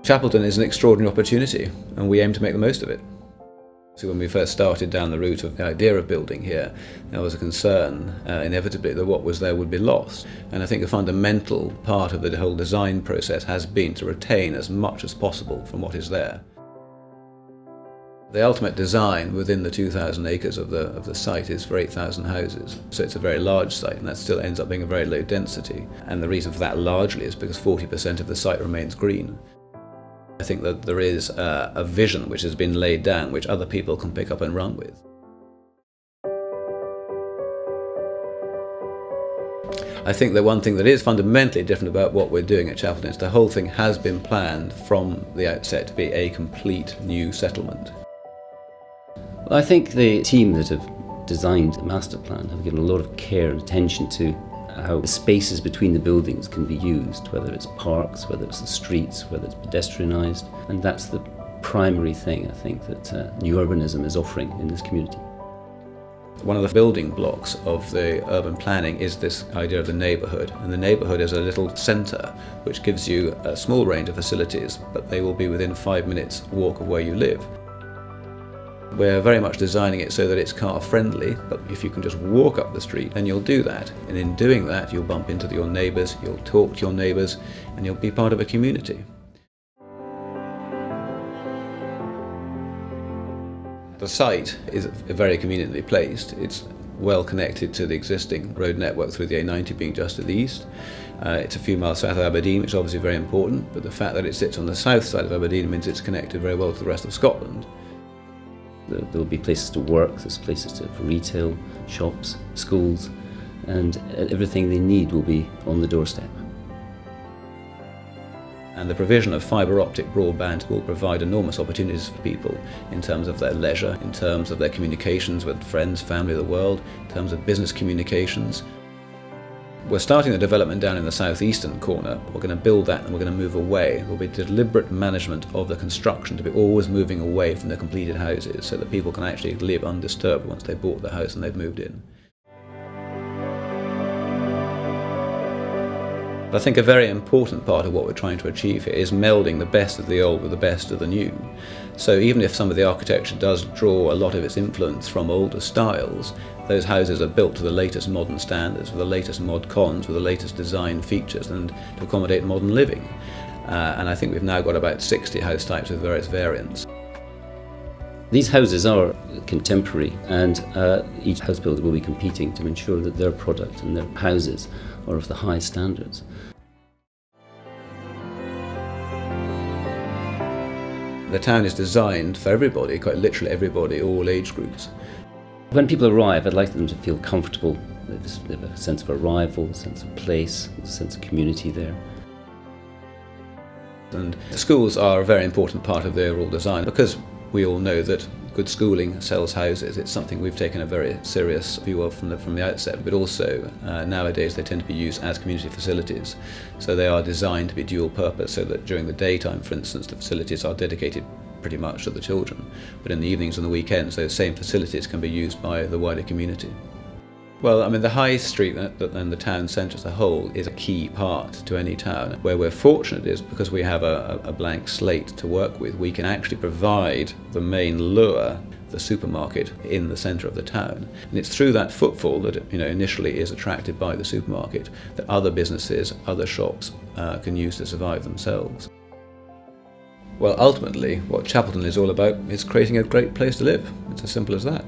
Chapelton is an extraordinary opportunity, and we aim to make the most of it. So when we first started down the route of the idea of building here, there was a concern, inevitably, that what was there would be lost. And I think a fundamental part of the whole design process has been to retain as much as possible from what is there. The ultimate design within the 2,000 acres of the site is for 8,000 houses. So it's a very large site, and that still ends up being a very low density. And the reason for that largely is because 40% of the site remains green. I think that there is a vision which has been laid down which other people can pick up and run with. I think the one thing that is fundamentally different about what we're doing at Chapelton is the whole thing has been planned from the outset to be a complete new settlement. Well, I think the team that have designed the master plan have given a lot of care and attention to how the spaces between the buildings can be used, whether it's parks, whether it's the streets, whether it's pedestrianised, and that's the primary thing I think that new urbanism is offering in this community. One of the building blocks of the urban planning is this idea of the neighbourhood, and the neighbourhood is a little centre which gives you a small range of facilities, but they will be within 5 minutes walk of where you live. We're very much designing it so that it's car friendly, but if you can just walk up the street, then you'll do that. And in doing that, you'll bump into your neighbours, you'll talk to your neighbours, and you'll be part of a community. The site is very conveniently placed. It's well connected to the existing road network through the A90 being just to the east. It's a few miles south of Aberdeen, which is obviously very important, but the fact that it sits on the south side of Aberdeen means it's connected very well to the rest of Scotland. There will be places to work, there's places for retail, shops, schools, and everything they need will be on the doorstep. And the provision of fibre optic broadband will provide enormous opportunities for people in terms of their leisure, in terms of their communications with friends, family, the world, in terms of business communications. We're starting the development down in the southeastern corner. We're going to build that and we're going to move away. There will be deliberate management of the construction to be always moving away from the completed houses so that people can actually live undisturbed once they've bought the house and they've moved in. I think a very important part of what we're trying to achieve here is melding the best of the old with the best of the new. So even if some of the architecture does draw a lot of its influence from older styles, those houses are built to the latest modern standards, with the latest mod cons, with the latest design features, and to accommodate modern living. And I think we've now got about 60 house types with various variants. These houses are contemporary, and each house builder will be competing to ensure that their product and their houses are of the highest standards. The town is designed for everybody, quite literally everybody, all age groups. When people arrive, I'd like them to feel comfortable. They have a sense of arrival, a sense of place, a sense of community there. And schools are a very important part of the overall design because we all know that good schooling sells houses. It's something we've taken a very serious view of from the outset, but also nowadays they tend to be used as community facilities. So they are designed to be dual purpose, so that during the daytime, for instance, the facilities are dedicated pretty much to the children, but in the evenings and the weekends those same facilities can be used by the wider community. Well, I mean, the high street and the town centre as a whole is a key part to any town. Where we're fortunate is because we have a blank slate to work with, we can actually provide the main lure, the supermarket, in the centre of the town. And it's through that footfall that initially is attracted by the supermarket that other businesses, other shops can use to survive themselves. Well, ultimately, what Chapelton is all about is creating a great place to live. It's as simple as that.